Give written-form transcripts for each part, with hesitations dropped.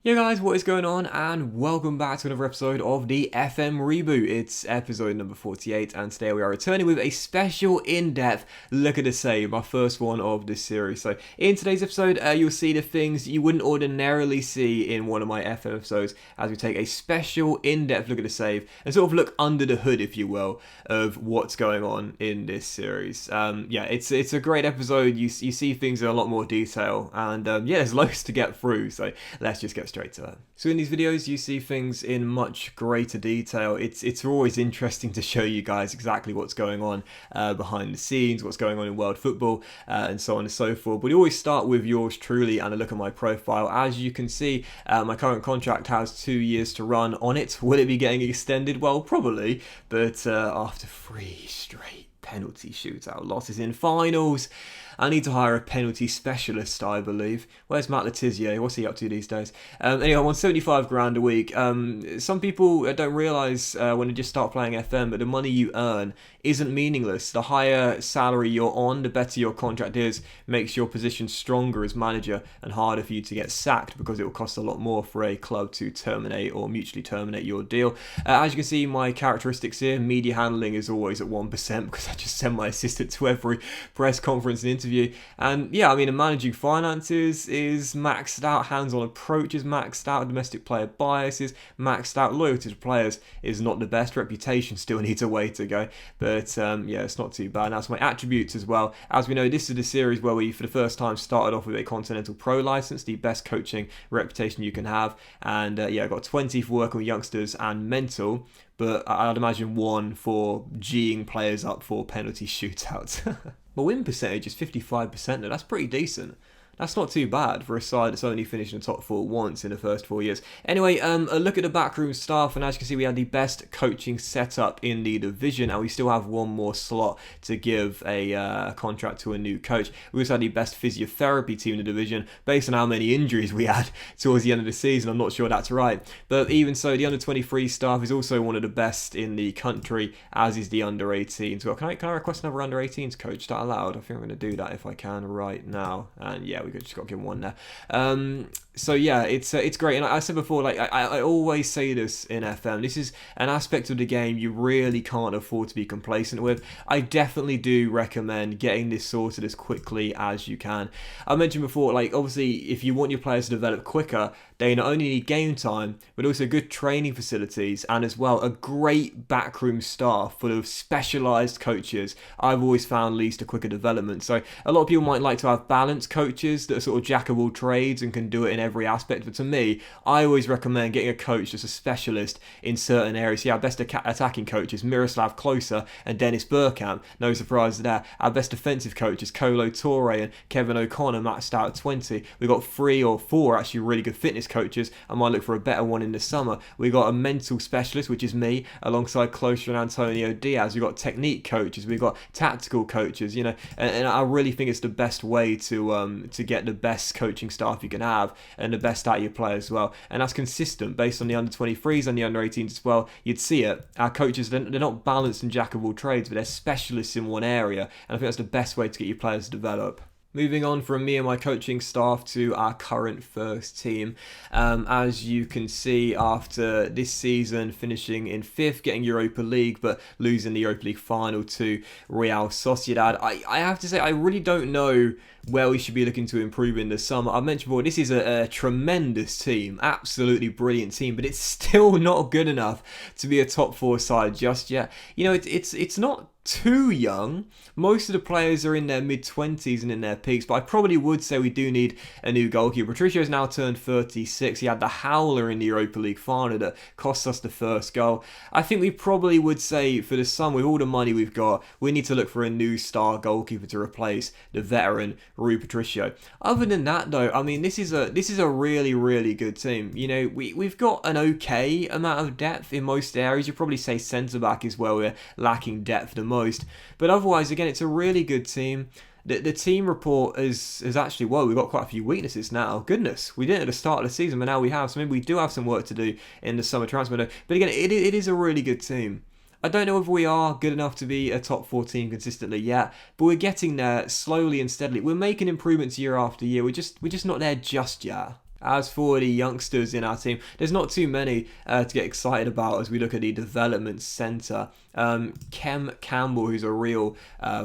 Hey guys, what is going on, and welcome back to another episode of the FM Reboot. It's episode number 48, and today we are returning with a special in-depth look at the save, my first one of this series. So in today's episode, you'll see the things you wouldn't ordinarily see in one of my FM episodes, as we take a special in-depth look at the save and sort of look under the hood, if you will, of what's going on in this series. It's a great episode. You see things in a lot more detail, and there's loads to get through. So let's just get straight to it. So in these videos, you see things in much greater detail. It's always interesting to show you guys exactly what's going on behind the scenes, what's going on in world football, and so on and so forth. But we always start with yours truly and a look at my profile. As you can see, my current contract has 2 years to run on it. Will it be getting extended? Well, probably, but after 3 straight penalty shootout losses in finals, I need to hire a penalty specialist, I believe. Where's Matt Letizia? What's he up to these days? Anyway, I'm on 75 grand a week. Some people don't realise when they just start playing FM, but the money you earn isn't meaningless. The higher salary you're on, the better your contract is, makes your position stronger as manager and harder for you to get sacked, because it will cost a lot more for a club to terminate or mutually terminate your deal. As you can see, my characteristics here, media handling is always at 1%, because I just send my assistant to every press conference and interview. And managing finances is maxed out, hands-on approach is maxed out, domestic player bias is maxed out, loyalty to players is not the best, reputation still needs a way to go, but it's not too bad. Now, to my attributes as well, as we know, this is the series where we for the first time started off with a Continental Pro license, the best coaching reputation you can have, and I got 20 for working with youngsters and mental, but I'd imagine 1 for G'ing players up for penalty shootouts. My win percentage is 55% though, that's pretty decent. That's not too bad for a side that's only finished in the top 4 once in the first 4 years. Anyway, a look at the Backroom Staff, and as you can see, we had the best coaching setup in the division, and we still have 1 more slot to give a contract to a new coach. We also had the best physiotherapy team in the division, based on how many injuries we had towards the end of the season. I'm not sure that's right. But even so, the under-23 staff is also one of the best in the country, as is the under-18s. Well, can I request another under-18s coach? Is that allowed? I think I'm going to do that if I can right now. And yeah, we just got to give him 1 there. It's great. And I said before, I always say this in FM, this is an aspect of the game you really can't afford to be complacent with. I definitely do recommend getting this sorted as quickly as you can. I mentioned before, obviously, if you want your players to develop quicker, they not only need game time, but also good training facilities, and as well a great backroom staff full of specialised coaches. I've always found leads to quicker development. So a lot of people might like to have balanced coaches that are sort of jack of all trades and can do it in every aspect, but to me, I always recommend getting a coach that's a specialist in certain areas. Yeah, our best attacking coach is Miroslav Klose and Dennis Bergkamp, no surprise there. Our best defensive coach is Kolo Toure and Kevin O'Connor, maxed out at 20. We've got 3 or 4 actually really good fitness coaches. I might look for a better one in the summer. We've got a mental specialist, which is me, alongside Klose and Antonio Diaz. We've got technique coaches, we've got tactical coaches, and I really think it's the best way to get the best coaching staff you can have and the best out of your players as well. And that's consistent based on the under-23s and the under-18s as well. You'd see it. Our coaches, they're not balanced and jack of all trades, but they're specialists in one area. And I think that's the best way to get your players to develop. Moving on from me and my coaching staff to our current first team. As you can see, after this season finishing in 5th, getting Europa League, but losing the Europa League final to Real Sociedad, I have to say, I really don't know where we should be looking to improve in the summer. I mentioned before, this is a tremendous team, absolutely brilliant team, but it's still not good enough to be a top 4 side just yet. It's not too young. Most of the players are in their mid-20s and in their peaks, but I probably would say we do need a new goalkeeper. Patricio's now turned 36. He had the howler in the Europa League final that cost us the first goal. I think we probably would say for the summer, with all the money we've got, we need to look for a new star goalkeeper to replace the veteran Rui Patricio. Other than that, though, this is a really, really good team. We've got an okay amount of depth in most areas. You'd probably say centre-back is where we're lacking depth the most. But otherwise, again, it's a really good team. The team report is actually, we've got quite a few weaknesses now. Goodness, we didn't at the start of the season, but now we have. So maybe we do have some work to do in the summer transfer window. But again, it is a really good team. I don't know if we are good enough to be a top 4 team consistently yet, but we're getting there slowly and steadily. We're making improvements year after year. We're just not there just yet. As for the youngsters in our team, there's not too many to get excited about as we look at the development centre. Kem Campbell, who's a real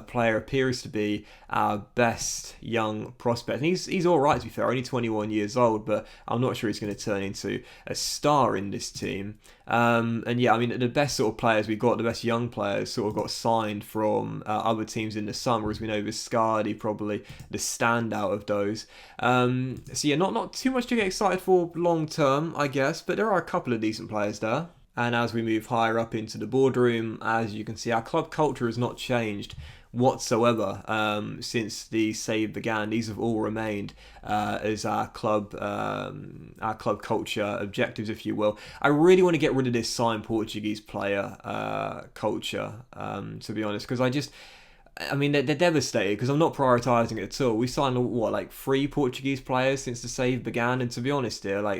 player, appears to be our best young prospect. And he's all right, to be fair, only 21 years old, but I'm not sure he's going to turn into a star in this team. And yeah, I mean, the best sort of players we've got, the best young players, sort of got signed from other teams in the summer, as we know Viscardi probably the standout of those. So yeah, not too much to get excited for long term, I guess, but there are a couple of decent players there. And as we move higher up into the boardroom, as you can see, our club culture has not changed whatsoever since the save began. These have all remained as our club culture objectives, if you will. I really want to get rid of this sign Portuguese player culture, to be honest, because I mean, they're devastated because I'm not prioritising it at all. We signed, like 3 Portuguese players since the save began, and to be honest here, like,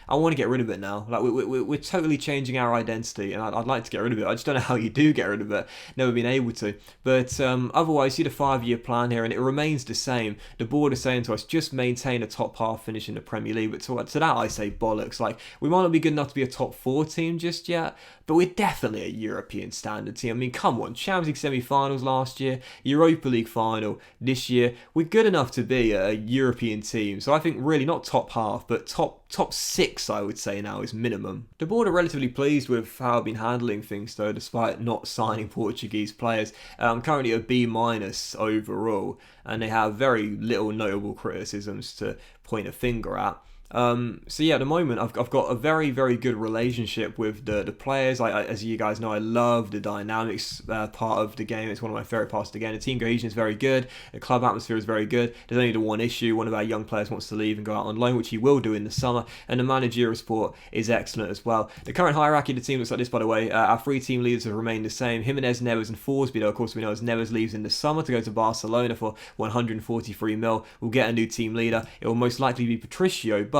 I want to get rid of it now. Like, we're totally changing our identity, and I'd like to get rid of it. I just don't know how you do get rid of it. Never been able to. But otherwise, see the 5-year plan here, and it remains the same. The board is saying to us, just maintain a top half finish in the Premier League. But to that, I say bollocks. Like, we might not be good enough to be a top 4 team just yet, but we're definitely a European standard team. I mean, come on, Champions League semi-finals last year, Europa League final this year. We're good enough to be a European team. So I think really not top half, but top 6, I would say now is minimum. The board are relatively pleased with how I've been handling things though, despite not signing Portuguese players. I'm currently a B- overall, and they have very little notable criticisms to point a finger at. So yeah, at the moment I've got a very, very good relationship with the players. As you guys know, I love the dynamics part of the game. It's one of my favourite parts of the game. The team cohesion is very good. The club atmosphere is very good. There's only the one issue. One of our young players wants to leave and go out on loan, which he will do in the summer. And the managerial support is excellent as well. The current hierarchy of the team looks like this, by the way. Our 3 team leaders have remained the same. Jimenez, Neves and Forsby, though, of course, we know as Neves leaves in the summer to go to Barcelona for 143 mil. We'll get a new team leader. It will most likely be Patricio, but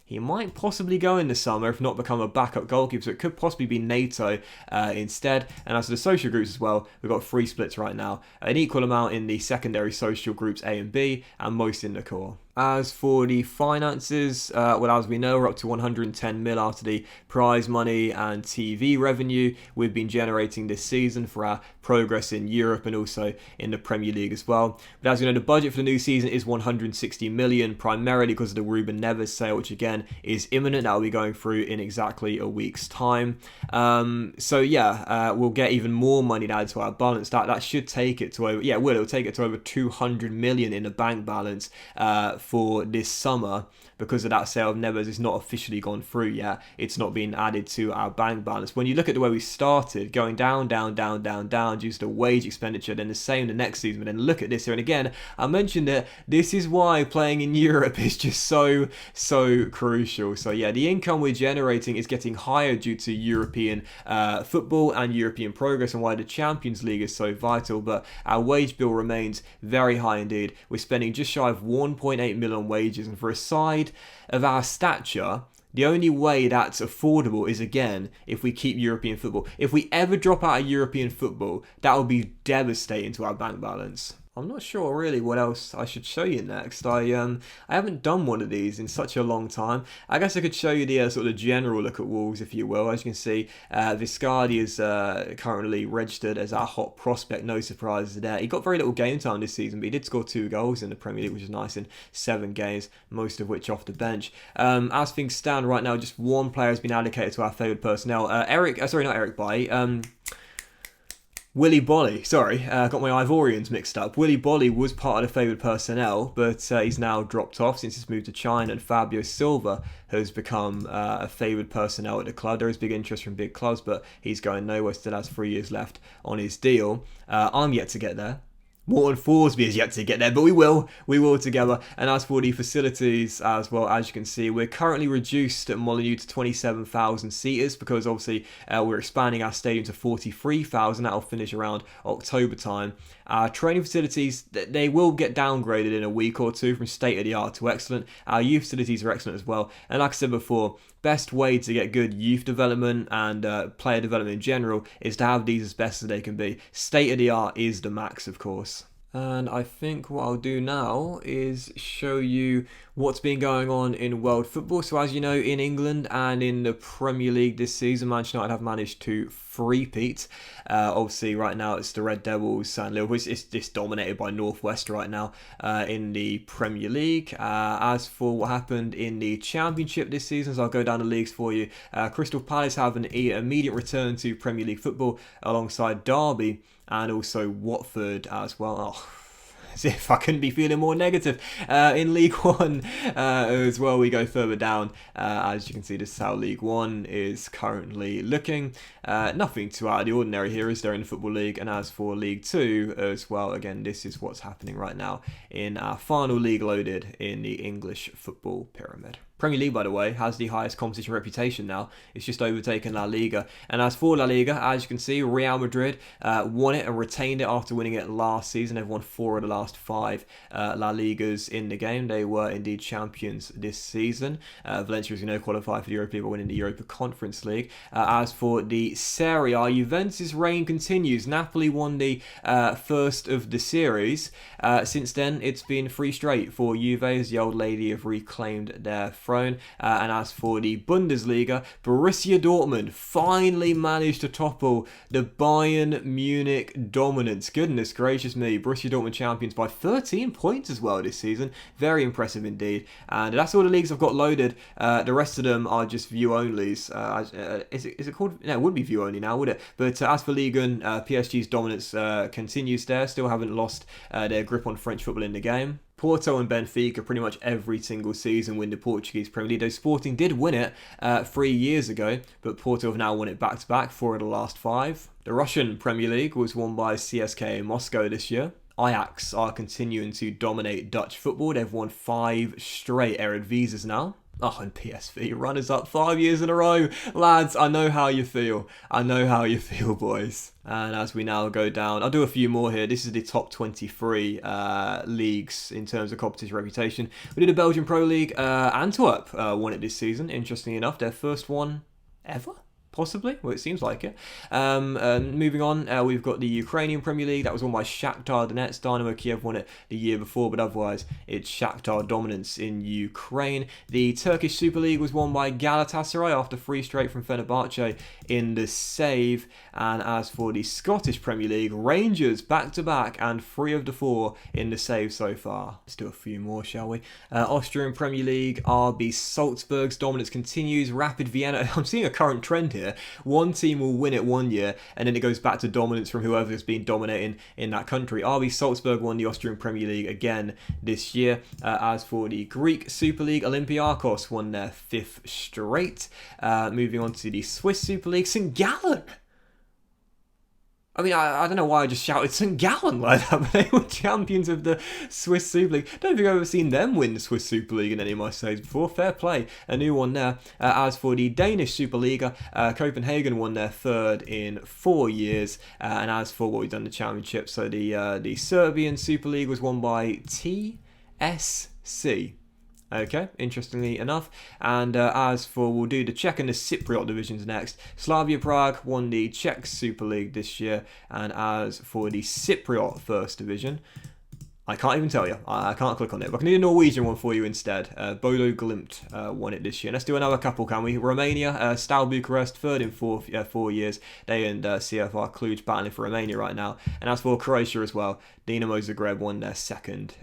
he might possibly go in the summer, if not become a backup goalkeeper, so it could possibly be NATO instead. And as for the social groups as well, we've got 3 splits right now. An equal amount in the secondary social groups A and B, and most in the core. As for the finances, well, as we know, we're up to 110 mil after the prize money and TV revenue we've been generating this season for our progress in Europe and also in the Premier League as well. But as you know, the budget for the new season is 160 million, primarily because of the Ruben Neves sale, which again is imminent. That will be going through in exactly a week's time. So yeah, we'll get even more money added to our balance. That should take it to over, it'll take it to over 200 million in the bank balance for this summer. Because of that sale of Neves, it's not officially gone through yet. It's not been added to our bank balance. When you look at the way we started, going down due to the wage expenditure, then the same the next season, but then look at this here. And again, I mentioned it, this is why playing in Europe is just so crucial. So yeah, the income we're generating is getting higher due to European football and European progress, and why the Champions League is so vital. But our wage bill remains very high indeed. We're spending just shy of 1.8 million on wages, and for a side of our stature, the only way that's affordable is, again, if we keep European football. If we ever drop out of European football, that would be devastating to our bank balance. I'm not sure really what else I should show you next. I haven't done one of these in such a long time. I guess I could show you the sort of general look at Wolves, if you will. As you can see, Viscardi is currently registered as our hot prospect. No surprises there. He got very little game time this season, but he did score 2 goals in the Premier League, which is nice, in 7 games, most of which off the bench. As things stand right now, just one player has been allocated to our favoured personnel. Willy Bolly, got my Ivorians mixed up. Willy Bolly was part of the favoured personnel, but he's now dropped off since he's moved to China, and Fabio Silva has become a favoured personnel at the club. There is big interest from big clubs, but he's going nowhere, still has 3 years left on his deal. I'm yet to get there. Morton Forsby is yet to get there, but we will together. And as for the facilities as well, as you can see, we're currently reduced at Molineux to 27,000 seaters because obviously we're expanding our stadium to 43,000. That'll finish around October time. Our training facilities, they will get downgraded in a week or two from state-of-the-art to excellent. Our youth facilities are excellent as well. And like I said before, best way to get good youth development and player development in general is to have these as best as they can be. State-of-the-art is the max, of course. And I think what I'll do now is show you what's been going on in world football. So as you know, in England and in the Premier League this season, Manchester United have managed to three-peat. Obviously, right now it's the Red Devils and Liverpool. It's dominated by Northwest right now in the Premier League. As for what happened in the Championship this season, so I'll go down the leagues for you. Crystal Palace have an immediate return to Premier League football alongside Derby and also Watford as well. Oh, as if I couldn't be feeling more negative. In League One as well, we go further down. As you can see, this is how League One is currently looking. Nothing too out of the ordinary here, is there, in the Football League? And as for League Two as well, again, this is what's happening right now in our final league loaded in the English football pyramid. Premier League, by the way, has the highest competition reputation now. It's just overtaken La Liga. And as for La Liga, as you can see, Real Madrid won it and retained it after winning it last season. They've won 4 of the last 5 La Ligas in the game. They were indeed champions this season. Valencia, as you know, qualified for the Europa League by winning the Europa Conference League. As for the Serie A, Juventus' reign continues. Napoli won the first of the series. Since then, it's been 3 straight for Juve, as the old lady have reclaimed their throne. And as for the Bundesliga, Borussia Dortmund finally managed to topple the Bayern Munich dominance. Goodness gracious me, Borussia Dortmund champions by 13 points as well this season. Very impressive indeed. And that's all the leagues I've got loaded. The rest of them are just view-onlys. Is it called? No, it wouldn't be view-only now, would it? But as for Ligue 1, PSG's dominance continues there. Still haven't lost their grip on French football in the game. Porto and Benfica pretty much every single season win the Portuguese Premier League. Though Sporting did win it 3 years ago, but Porto have now won it back-to-back 4 of the last 5. The Russian Premier League was won by CSKA Moscow this year. Ajax are continuing to dominate Dutch football. They've won 5 straight Eredivisie now. Oh, and PSV, runners up 5 years in a row. Lads, I know how you feel. I know how you feel, boys. And as we now go down, I'll do a few more here. This is the top 23 leagues in terms of competition reputation. We did a Belgian Pro League. Antwerp won it this season, interestingly enough. Their first one ever? Possibly. Well, it seems like it. Moving on, we've got the Ukrainian Premier League. That was won by Shakhtar Donetsk. Dynamo Kiev won it the year before, but otherwise it's Shakhtar dominance in Ukraine. The Turkish Super League was won by Galatasaray after 3 straight from Fenerbahce in the save. And as for the Scottish Premier League, Rangers back-to-back and 3 of the 4 in the save so far. Let's do a few more, shall we? Austrian Premier League, RB Salzburg's dominance continues. Rapid Vienna, I'm seeing a current trend here. One team will win it one year and then it goes back to dominance from whoever has been dominating in that country. RB Salzburg won the Austrian Premier League again this year. As for the Greek Super League, Olympiacos won their 5th straight. Moving on to the Swiss Super League, St. Gallen. I mean, I don't know why I just shouted St. Gallen like that, but they were champions of the Swiss Super League. Don't think I've ever seen them win the Swiss Super League in any of my saves before. Fair play. A new one there. As for the Danish Superliga, Copenhagen won their 3rd in 4 years. And as for what we've done in the Championship, so the Serbian Super League was won by TSC. Okay, interestingly enough. And as for, we'll do the Czech and the Cypriot divisions next. Slavia Prague won the Czech Super League this year. And as for the Cypriot First Division, I can't even tell you. I can't click on it. But I can do the Norwegian one for you instead. Bodo Glimt won it this year. Let's do another couple, can we? Romania, Steaua Bucharest, 3rd in 4 years. They and CFR Cluj battling for Romania right now. And as for Croatia as well, Dinamo Zagreb won their 2nd,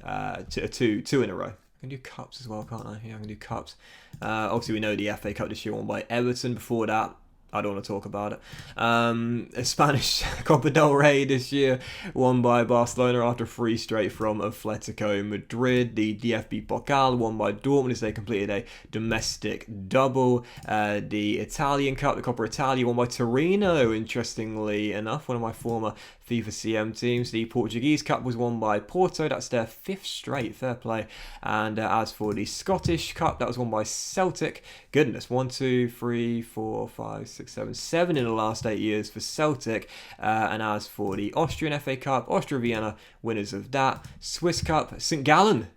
two in a row. I can do cups as well, can't I? Yeah, I can do cups. Obviously, we know the FA Cup this year won by Everton. Before that, I don't want to talk about it. A Spanish Copa del Rey this year won by Barcelona after 3 straight from Atletico Madrid. The DFB Pokal won by Dortmund as they completed a domestic double. The Italian Cup, the Coppa Italia, won by Torino, interestingly enough, one of my former FIFA CM teams. The Portuguese Cup was won by Porto. That's their 5th straight. Fair play. And as for the Scottish Cup, that was won by Celtic. Goodness, 1, 2, 3, 4, 5, 6, 7, 7 in the last 8 years for Celtic. And as for the Austrian FA Cup, Austria Vienna, winners of that. Swiss Cup, St. Gallen.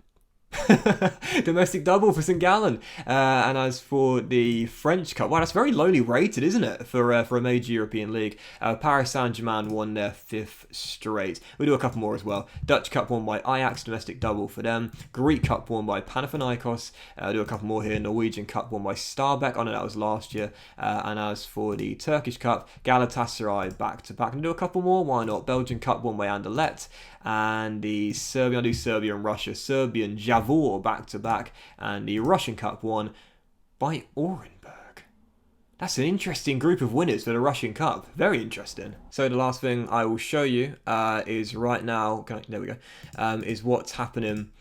Domestic double for St Gallen. And as for the French Cup, wow, that's very lowly rated, isn't it, for a major European league? Paris Saint-Germain won their 5th straight. We'll do a couple more as well. Dutch Cup won by Ajax, domestic double for them. Greek Cup won by Panathinaikos. I'll do a couple more here. Norwegian Cup won by Stabæk. I know that was last year. And as for the Turkish Cup, Galatasaray back-to-back. And do a couple more, why not? Belgian Cup won by Anderlecht. And the Serbian, I'll do Serbia and Russia. Serbian Javor back-to-back. And the Russian Cup won by Orenburg. That's an interesting group of winners for the Russian Cup. Very interesting. So the last thing I will show you is right now, there we go, is what's happening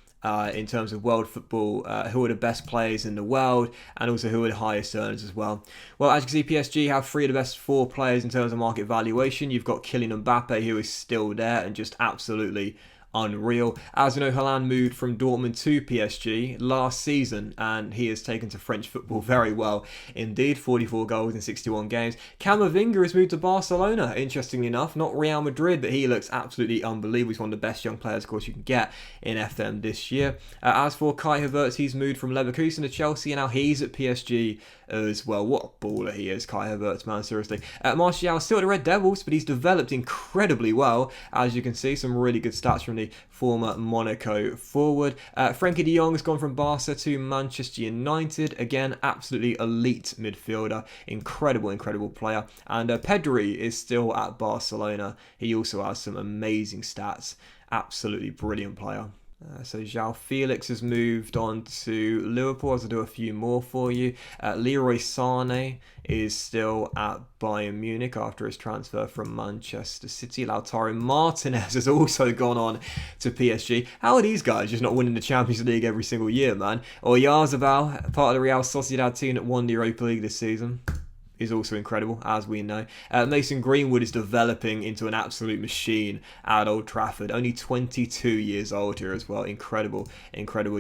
in terms of world football, who are the best players in the world, and also who are the highest earners as well. Well, as you can see, PSG have 3 of the best 4 players in terms of market valuation. You've got Kylian Mbappe, who is still there and just absolutely unreal. As you know, Haaland moved from Dortmund to PSG last season, and he has taken to French football very well indeed. 44 goals in 61 games. Camavinga has moved to Barcelona, interestingly enough. Not Real Madrid, but he looks absolutely unbelievable. He's one of the best young players, of course, you can get in FM this year. As for Kai Havertz, he's moved from Leverkusen to Chelsea, and now he's at PSG as well. What a baller he is, Kai Havertz, man, seriously. Martial still at the Red Devils, but he's developed incredibly well. As you can see, some really good stats from the former Monaco forward. Frenkie de Jong has gone from Barca to Manchester United. Again, absolutely elite midfielder. Incredible player. And Pedri is still at Barcelona. He also has some amazing stats. Absolutely brilliant player. So João Felix has moved on to Liverpool. I'll do a few more for you. Leroy Sané is still at Bayern Munich after his transfer from Manchester City. Lautaro Martinez has also gone on to PSG. How are these guys just not winning the Champions League every single year, man? Oyarzabal, part of the Real Sociedad team that won the Europa League this season, is also incredible, as we know. Mason Greenwood is developing into an absolute machine at Old Trafford. Only 22 years old here as well. Incredible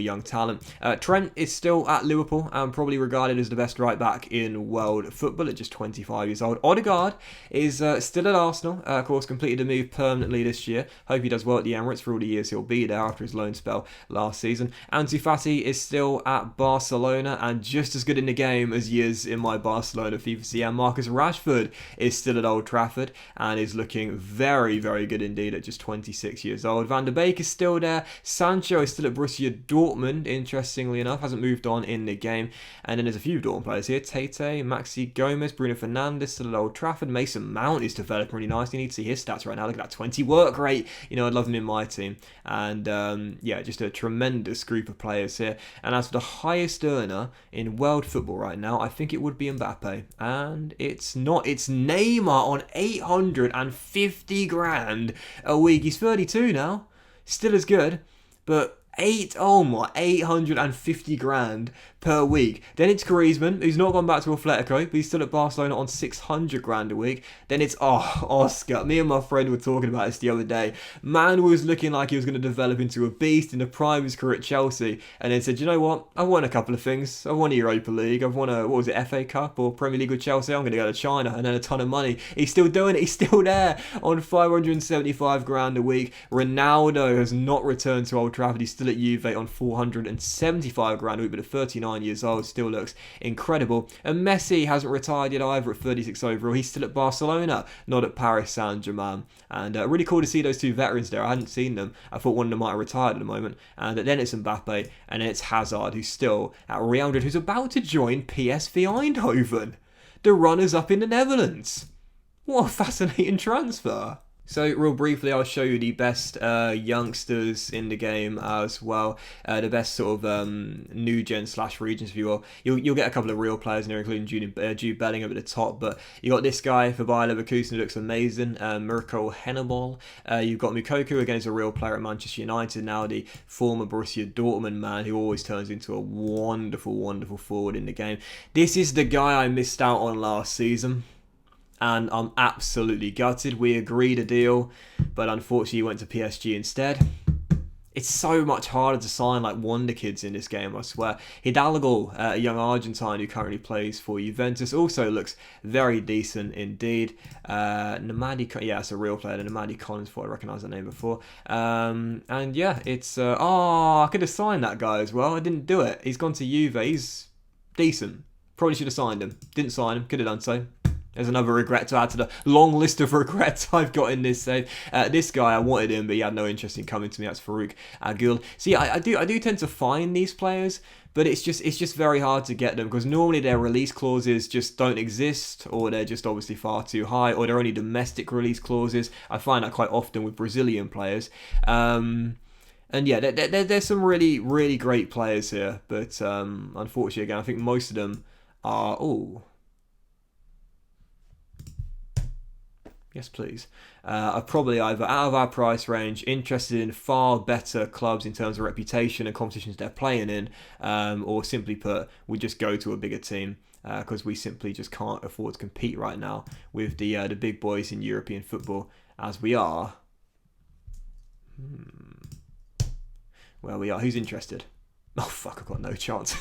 young talent. Trent is still at Liverpool and probably regarded as the best right back in world football at just 25 years old. Odegaard is still at Arsenal. Of course, completed a move permanently this year. Hope he does well at the Emirates for all the years he'll be there after his loan spell last season. Ansu Fati is still at Barcelona and just as good in the game as he is in my Barcelona FIFA. And Marcus Rashford is still at Old Trafford and is looking very good indeed at just 26 years old. Van der Beek is still there. Sancho is still at Borussia Dortmund, interestingly enough, hasn't moved on in the game. And then there's a few Dortmund players here. Tete, Maxi Gomez, Bruno Fernandes still at Old Trafford. Mason Mount is developing really nicely. You need to see his stats right now. Look at that 20 work rate. You know, I'd love him in my team. And yeah, just a tremendous group of players here. And as for the highest earner in world football right now, I think it would be Mbappe. And it's not. It's Neymar on 850 grand a week. He's 32 now. Still as good. But 850 grand per week. Then it's Griezmann, who's not gone back to Atletico, but he's still at Barcelona on 600 grand a week. Then it's, Oscar. Me and my friend were talking about this the other day. Man was looking like he was going to develop into a beast in the prime of his career at Chelsea, and then said, you know what? I've won a couple of things. I've won a Europa League. I've won a, FA Cup or Premier League with Chelsea. I'm going to go to China and then a ton of money. He's still doing it. He's still there on 575 grand a week. Ronaldo has not returned to Old Trafford. He's still at Juve on 475 grand a week, but at 39 years old, still looks incredible. And Messi hasn't retired yet either at 36 overall. He's still at Barcelona, not at Paris Saint-Germain. And really cool to see those two veterans there. I hadn't seen them. I thought one of them might have retired at the moment. And then it's Mbappe, and then it's Hazard, who's still at Real Madrid, who's about to join PSV Eindhoven, the runners-up in the Netherlands. What a fascinating transfer. So real briefly, I'll show you the best youngsters in the game as well. The best sort of new gen / regions, if you will. You'll get a couple of real players in there, including Jude Bellingham at the top. But you got this guy for Bayer Leverkusen who looks amazing, Mirko Hennebol. You've got Mukoko, again, is a real player at Manchester United now, the former Borussia Dortmund man who always turns into a wonderful forward in the game. This is the guy I missed out on last season, and I'm absolutely gutted. We agreed a deal, but unfortunately he went to PSG instead. it's so much harder to sign like wonder kids in this game, I swear. Hidalgo, a young Argentine who currently plays for Juventus, also looks very decent indeed. Namadi, yeah, it's a real player. Namadi Collins, thought I recognised that name before. And yeah, it's I could have signed that guy as well. I didn't do it. He's gone to Juve. He's decent. Probably should have signed him. Didn't sign him. Could have done so. There's another regret to add to the long list of regrets I've got in this save. This guy, I wanted him, but he had no interest in coming to me. That's Farouk Agul. See, I do tend to find these players, but it's just very hard to get them because normally their release clauses just don't exist, or they're just obviously far too high, or they're only domestic release clauses. I find that quite often with Brazilian players. And yeah, there's some really, really great players here, but unfortunately, again, I think most of them are... Yes, please. Are probably either out of our price range, interested in far better clubs in terms of reputation and competitions they're playing in, or simply put, we just go to a bigger team because we simply just can't afford to compete right now with the big boys in European football as we are. Well, we are. Who's interested? Oh, fuck, I've got no chance.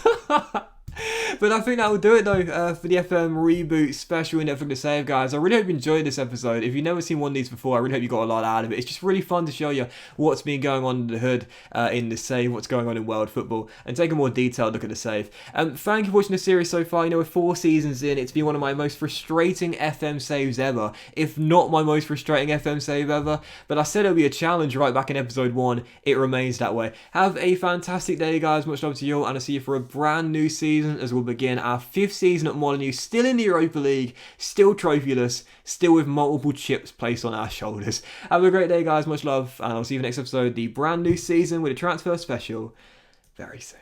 But I think that will do it though for the FM Reboot special in Everything to Save, guys. I really hope you enjoyed this episode. If you've never seen one of these before, I really hope you got a lot out of it. It's just really fun to show you what's been going on in the hood in the save, what's going on in world football, and take a more detailed look at the save. Thank you for watching the series so far. You know, we're 4 seasons in. It's been one of my most frustrating FM saves ever, if not my most frustrating FM save ever. But I said it'll be a challenge right back in episode 1. It remains that way. Have a fantastic day, guys. Much love to you all, and I'll see you for a brand new season as we'll begin our 5th season at Molyneux, still in the Europa League, still trophyless, still with multiple chips placed on our shoulders. Have a great day, guys. Much love, and I'll see you in the next episode, the brand new season with a transfer special very soon.